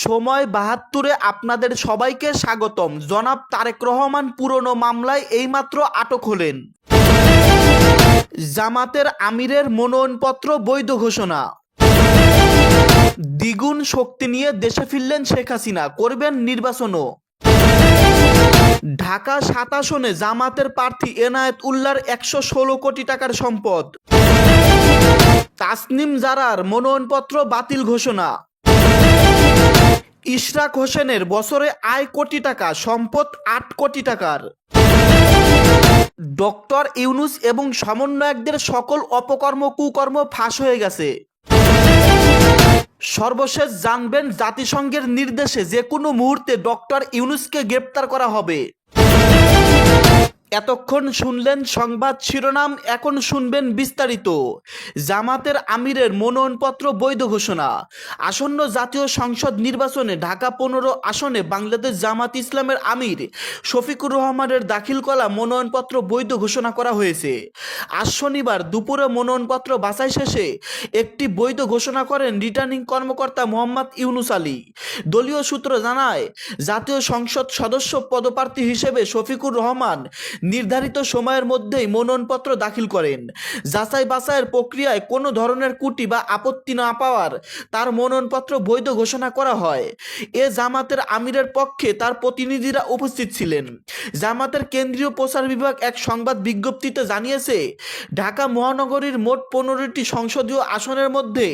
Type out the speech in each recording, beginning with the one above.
সময় ৭২-এ আপনাদের সবাইকে স্বাগতম। জনাব তারেক রহমান পুরনো মামলায় এইমাত্র আটক হলেন। জামাতের আমিরের মনোনয়নপত্র বৈধ ঘোষণা। দ্বিগুণ শক্তি নিয়ে দেশে ফিরলেন শেখ হাসিনা, করবেন নির্বাচনও। ঢাকা ৭ আসনে জামাতের প্রার্থী এনায়েত উল্লাহর ১১৬ কোটি টাকার সম্পদ। তাসনিম জারার মনোনয়নপত্র বাতিল ঘোষণা। ইশরাক হোসেনের বছরে আয় কোটি টাকা, সম্পদ ৮ কোটি টাকার। ডক্টর ইউনূস এবং সমন্বয়কদের সকল অপকর্ম কুকর্ম ফাঁস হয়ে গেছে। সর্বশেষ জানবেন জাতিসংঘের নির্দেশে যে কোনো মুহূর্তে ডক্টর ইউনূসকে গ্রেপ্তার করা হবে। এতক্ষণ শুনলেন সংবাদ শিরোনাম, এখন শুনবেন বিস্তারিত। জামাতের আমিরের মনোনয়নপত্র বৈধ ঘোষণা। আসন্ন জাতীয় সংসদ নির্বাচনে ঢাকা ১৫ আসনে বাংলাদেশ জামাত ইসলামের আমির শফিকুর রহমানের দাখিল করা মনোনয়নপত্র বৈধ ঘোষণা করা হয়েছে। আজ শনিবার দুপুরে মনোনয়নপত্র বাছাই শেষে একটি বৈধ ঘোষণা করেন রিটার্নিং কর্মকর্তা মোহাম্মদ ইউনূস আলী। দলীয় সূত্র জানায়, জাতীয় সংসদ সদস্য পদপ্রার্থী হিসেবে শফিকুর রহমান নির্ধারিত সময়ের মধ্যেই মনোনয়নপত্র দাখিল করেন। যাচাই বাছাইয়ের প্রক্রিয়ায় কোনো ধরনের ত্রুটি বা আপত্তি না পাওয়ার তার মনোনয়নপত্র বৈধ ঘোষণা করা হয়। জামাতের আমিরের পক্ষে তার প্রতিনিধিরা উপস্থিত ছিলেন। জামাতের কেন্দ্রীয় প্রচার বিভাগ এক সংবাদ বিজ্ঞপ্তিতে জানিয়েছে, ঢাকা মহানগরীর মোট ১৫টি সংসদীয় আসনের মধ্যে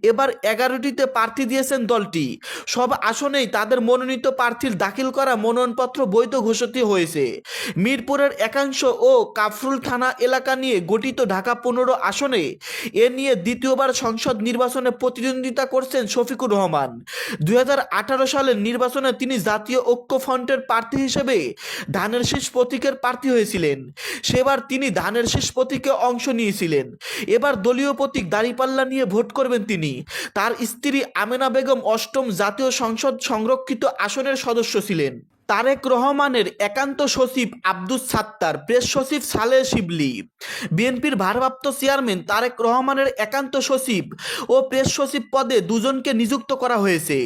এবার ১১টিতে প্রার্থী দিয়েছেন দলটি। সব আসনেই তাদের মনোনীত প্রার্থীর দাখিল করা মনোনয়নপত্র বৈধ ঘোষিত হয়েছে। মিরপুরের একাংশ ও কাফরুল থানা এলাকা নিয়ে গঠিত ঢাকা ১৫ আসনে এ নিয়ে দ্বিতীয়বার সংসদ নির্বাচনে প্রতিদ্বন্দ্বিতা করছেন শফিকুর রহমান। ২০১৮ সালের নির্বাচনে তিনি জাতীয় ঐক্যফ্রন্টের প্রার্থী হিসেবে ধানের শীষ প্রতীকের প্রার্থী হয়েছিলেন। সেবার তিনি ধানের শীষ প্রতীকে অংশ নিয়েছিলেন। এবার দলীয় প্রতীক দাঁড়িপাল্লা নিয়ে ভোট করবেন তিনি। তার স্ত্রী আমেনা বেগম অষ্টম জাতীয় সংসদ সংরক্ষিত আসনের সদস্য ছিলেন। তারেক রহমানের একান্ত সচিব আব্দুস সাত্তার, প্রেস সচিব সালেহ শিবলি। বিএনপির ভারপ্রাপ্ত চেয়ারম্যান তারেক রহমানের একান্ত সচিব ও প্রেস সচিব পদে দুজনকে নিযুক্ত করা হয়েছে।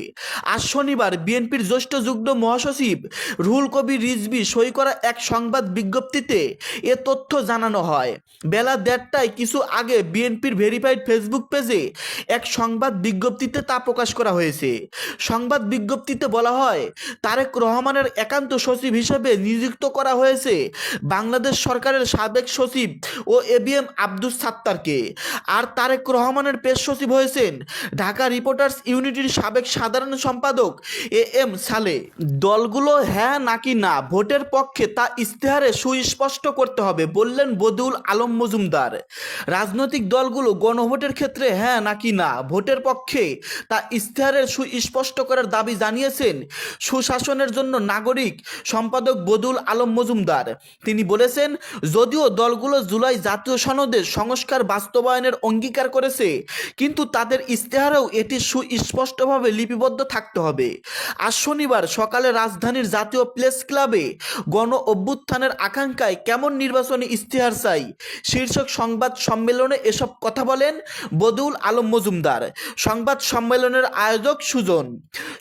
আজ শনিবার বিএনপির জ্যেষ্ঠ যুগ্ম মহাসচিব রুহুল কবির রিজভী সই করা এক সংবাদ বিজ্ঞপ্তিতে এ তথ্য জানানো হয়। বেলা ১:৩০টায় কিছু আগে বিএনপির ভেরিফাইড ফেসবুক পেজে এক সংবাদ বিজ্ঞপ্তিতে তা প্রকাশ করা হয়েছে। সংবাদ বিজ্ঞপ্তিতে বলা হয়, তারেক রহমানের একান্ত সচিব হিসেবে নিযুক্ত করা হয়েছে বাংলাদেশ সরকারের সাবেক সচিব ও এবিএম আব্দুস সাত্তারকে। আর তারেক রহমানের প্রেস সচিব হয়েছেন ঢাকা রিপোর্টার্স ইউনিটির সাবেক সাধারণ সম্পাদক এম সালেহ। দলগুলো হ্যাঁ নাকি না ভোটের পক্ষে তা ইশতেহারে সুস্পষ্ট করতে হবে বললেন বদিউল আলম মজুমদার। রাজনৈতিক দলগুলো গণভোটের ক্ষেত্রে হ্যাঁ নাকি না ভোটের পক্ষে তা ইশতেহারে সুস্পষ্ট করার দাবি জানিয়েছেন সুশাসনের জন্য নাগরিক সম্পাদক বদিউল আলম মজুমদার। তিনি বলেছেন, যদিও দলগুলো জুলাই জাতীয় সনদের সংস্কার বাস্তবায়নের অঙ্গীকার করেছে, কিন্তু তাদের ইশতেহারেও এটি সুস্পষ্টভাবে লিপিবদ্ধ থাকতে হবে। আজ শনিবার সকালে রাজধানীর জাতীয় প্রেস ক্লাবে গণ অভ্যুত্থানের আকাঙ্ক্ষায় কেমন নির্বাচনী ইশতেহার চাই শীর্ষক সংবাদ সম্মেলনে এসব কথা বলেন বদিউল আলম মজুমদার। সংবাদ সম্মেলনের আয়োজক সুজন।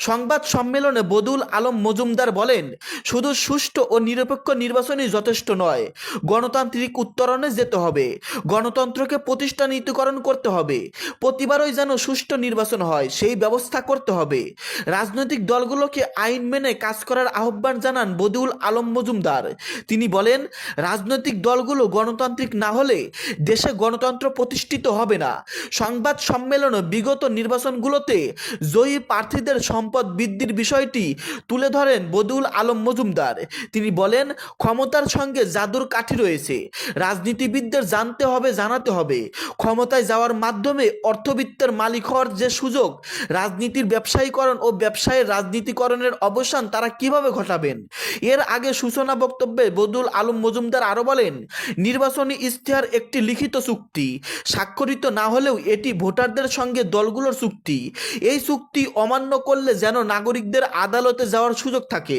সংবাদ সম্মেলনে বদিউল আলম মজুমদার বলেন, শুধু সুষ্ঠু ও নিরপেক্ষ নির্বাচনই যথেষ্ট নয়, গণতান্ত্রিক উত্তরণে যেতে হবে। গণতন্ত্রকে প্রতিষ্ঠানিতকরণ করতে হবে। প্রতিবারই যেন সুষ্ঠু নির্বাচন হয় সেই ব্যবস্থা করতে হবে। রাজনৈতিক দলগুলোকে আইন মেনে কাজ করার আহ্বান জানান বদিউল আলম মজুমদার। তিনি বলেন, রাজনৈতিক দলগুলো গণতান্ত্রিক না হলে দেশে গণতন্ত্র প্রতিষ্ঠিত হবে না। সংবাদ সম্মেলনে বিগত নির্বাচনগুলোতে জয়ী প্রার্থীদের সম্পদ বৃদ্ধির বিষয়টি তুলে ধরেন বদিউল আলম মজুমদার। তিনি বলেন, ক্ষমতার সঙ্গে জাদুর কাঠি রয়েছে। রাজনীতিবিদদের জানতে হবে, জানাতে হবে, ক্ষমতায় যাওয়ার মাধ্যমে অর্থবিত্তের মালিক হওয়ার যে সুযোগ, রাজনীতির ব্যবসায়ীকরণ ও ব্যবসায়ের রাজনীতিকরণের অবসান তারা কিভাবে ঘটাবেন। এর আগে সূচনা বক্তব্যে বদিউল আলম মজুমদার আরও বলেন, নির্বাচনী ইশতেহার একটি লিখিত চুক্তি, স্বাক্ষরিত না হলেও এটি ভোটারদের সঙ্গে দলগুলোর চুক্তি। এই চুক্তি অমান্য করলে যেন নাগরিকদের আদালতে যাওয়ার সুযোগ থাকে।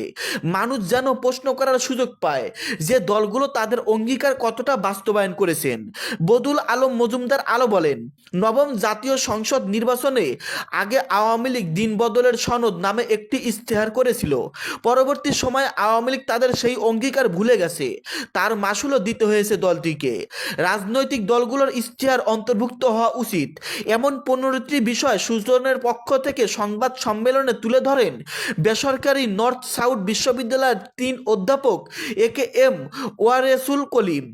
মানুষ যেন প্রশ্ন করার সুযোগ পায় যে দলগুলো তাদের অঙ্গীকার কতটা বাস্তবায়ন করেছেন। বদুল আলম মজুমদার আলো বলেন, নবম জাতীয় সংসদ নির্বাচনে আগে আওয়ামী লীগ দিন বদলের সনদ নামে একটি ইশতেহার করেছিল। পরবর্তী সময়ে আওয়ামী লীগ তাদের সেই অঙ্গীকার ভুলে গেছে, তার মাসুলও দিতে হয়েছে দলটিকে। রাজনৈতিক দলগুলোর ইশতেহার অন্তর্ভুক্ত হওয়া উচিত, এমন 15টি বিষয় সুজনের পক্ষ থেকে সংবাদ সম্মেলনে তুলে ধরেন বেসরকারি নর্থ সাউথ বিশ্ববিদ্যালয়ের 3 অধ্যাপক AKM ওয়ারেসুল কলিম।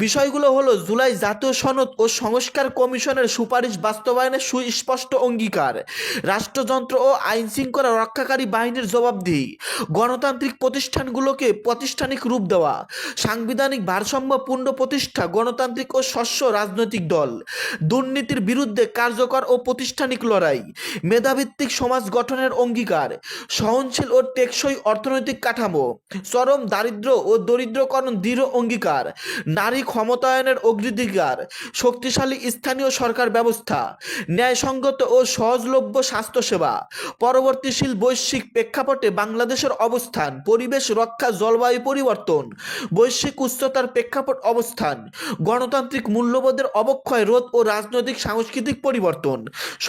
বিষয়গুলো হলো জুলাই জাতীয় সনদ ও সংস্কার কমিশনের সুপারিশ বাস্তবায়নের সুস্পষ্ট অঙ্গীকার, রাষ্ট্রযন্ত্র ও আইন শৃঙ্খলা রক্ষাকারী বাহিনীর জবাবদিহি, গণতান্ত্রিক প্রতিষ্ঠানগুলোকে প্রাতিষ্ঠানিক রূপ দেওয়া, সাংবিধানিক ভারসাম্য পূর্ণ প্রতিষ্ঠা, গণতান্ত্রিক ও স্বচ্ছ রাজনৈতিক দল, দুর্নীতির বিরুদ্ধে কার্যকর ও প্রাতিষ্ঠানিক লড়াই, মেধাভিত্তিক সমাজ গঠনের অঙ্গীকার, সহনশীল ও টেকসই অর্থনৈতিক কাঠামো, চরম দারিদ্র্য ও দরিদ্রকরণ দৃঢ় অঙ্গীকার, নারী ক্ষমতায়নের অগ্রাধিকার, শক্তিশালী স্থানীয় সরকার ব্যবস্থা, ন্যায়সঙ্গত ও সহজলভ্য স্বাস্থ্যসেবা, পরবর্তীশীল বৈশ্বিক প্রেক্ষাপটে বাংলাদেশের অবস্থান, পরিবেশ রক্ষা, জলবায়ু পরিবর্তন, বৈশ্বিক উচ্চতার প্রেক্ষাপট অবস্থান, গণতান্ত্রিক মূল্যবোধের অবক্ষয় রোধ ও রাজনৈতিক সাংস্কৃতিক পরিবর্তন।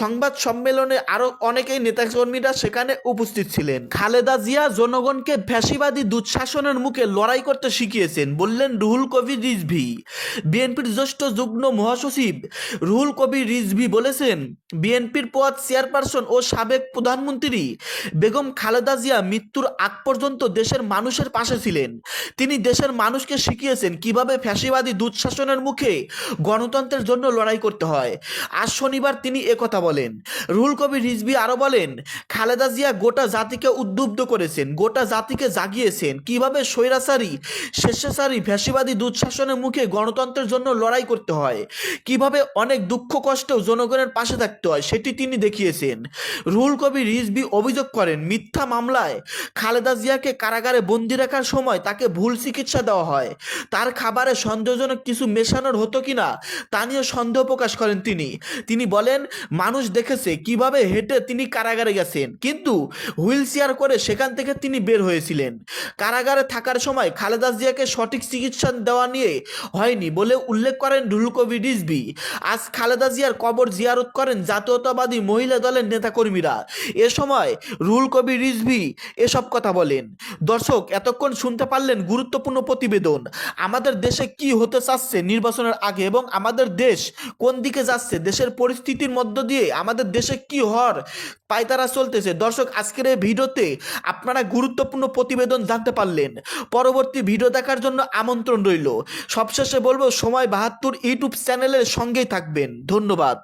সংবাদ সম্মেলনে আরো অনেকেই নেতাকর্মীরা সেখানে উপস্থিত ছিলেন। খালেদা জিয়া জনগণকে ফ্যাসিবাদী দুঃশাসনের মুখে লড়াই করতে শিখিয়েছেন বললেন রুহুল কবির রিজভী। বিএনপির জ্যেষ্ঠ যুগ্ম মহাসচিব রুহুল কবির রিজভী বলেছেন, বিএনপির পদ চেয়ারপারসন ও সাবেক প্রধানমন্ত্রী বেগম খালেদা জিয়া মৃত্যুর আগ পর্যন্ত দেশের মানুষের পাশে ছিলেন। তিনি দেশের মানুষকে শিখিয়েছেন কিভাবে ফ্যাসিবাদী দুঃশাসনের মুখে গণতন্ত্রের জন্য লড়াই করতে হয়। আজ শনিবার তিনি একথা বলেন। রুহুল কবির রিজভী আরো বলেন, খালেদা জিয়া গোটা জাতিকে উদ্বুদ্ধ করেছেন, গোটা জাতিকে জাগিয়েছেন কিভাবে স্বৈরাচারী স্বেচ্ছাচারী ফ্যাসিবাদী দুঃশাসনের মুখে গণতন্ত্রের জন্য লড়াই করতে হয়, কিভাবে অনেক দুঃখ কষ্টেও জনগণের পাশে থাকতে হয় সেটি তিনি দেখিয়েছেন। রুহুল কবির রিজভী অভিযোগ করেন, মিথ্যা মামলায় খালেদা জিয়াকে কারাগারে বন্দি রাখার সময় তাকে ভুল চিকিৎসা দেওয়া হয়, তার খাবারে সন্দেহজনক কিছু মেশানোর হতো কিনা তা নিয়ে সন্দেহ প্রকাশ করেন তিনি বলেন, মানুষ দেখেছে কিভাবে হেঁটে তিনি কারাগারে গেছেন, কিন্তু হুইল চেয়ার করে সেখান থেকে তিনি বের হয়েছিলেন। কারাগারে থাকার সময় খালেদা জিয়াকে সঠিক চিকিৎসা দেওয়া নিয়ে হয়নি বলে উল্লেখ করেন রুহুল কবির রিজভী। আজ খালেদা জিয়ার কবর জিয়ারত করেন জাতীয়তাবাদী মহিলা দলের নেতাকর্মীরা। এ সময় রুহুল কবির রিজভী এসব কথা বলেন। দর্শক, এতক্ষণ শুনতে পারলেন গুরুত্বপূর্ণ প্রতিবেদন। আমাদের দেশে কি হতে চাচ্ছে নির্বাচনের আগে এবং আমাদের দেশ কোন দিকে যাচ্ছে, দেশের পরিস্থিতির মধ্য দিয়ে আমাদের দেশে কি হওয়ার পায়তারা চলতেছে। দর্শক, আজকের এই ভিডিওতে আপনারা গুরুত্বপূর্ণ প্রতিবেদন জানতে পারলেন। পরবর্তী ভিডিও দেখার জন্য আমন্ত্রণ রইল। সবশেষে বলবো, সময় 72 ইউটিউব চ্যানেলের সঙ্গেই থাকবেন। ধন্যবাদ।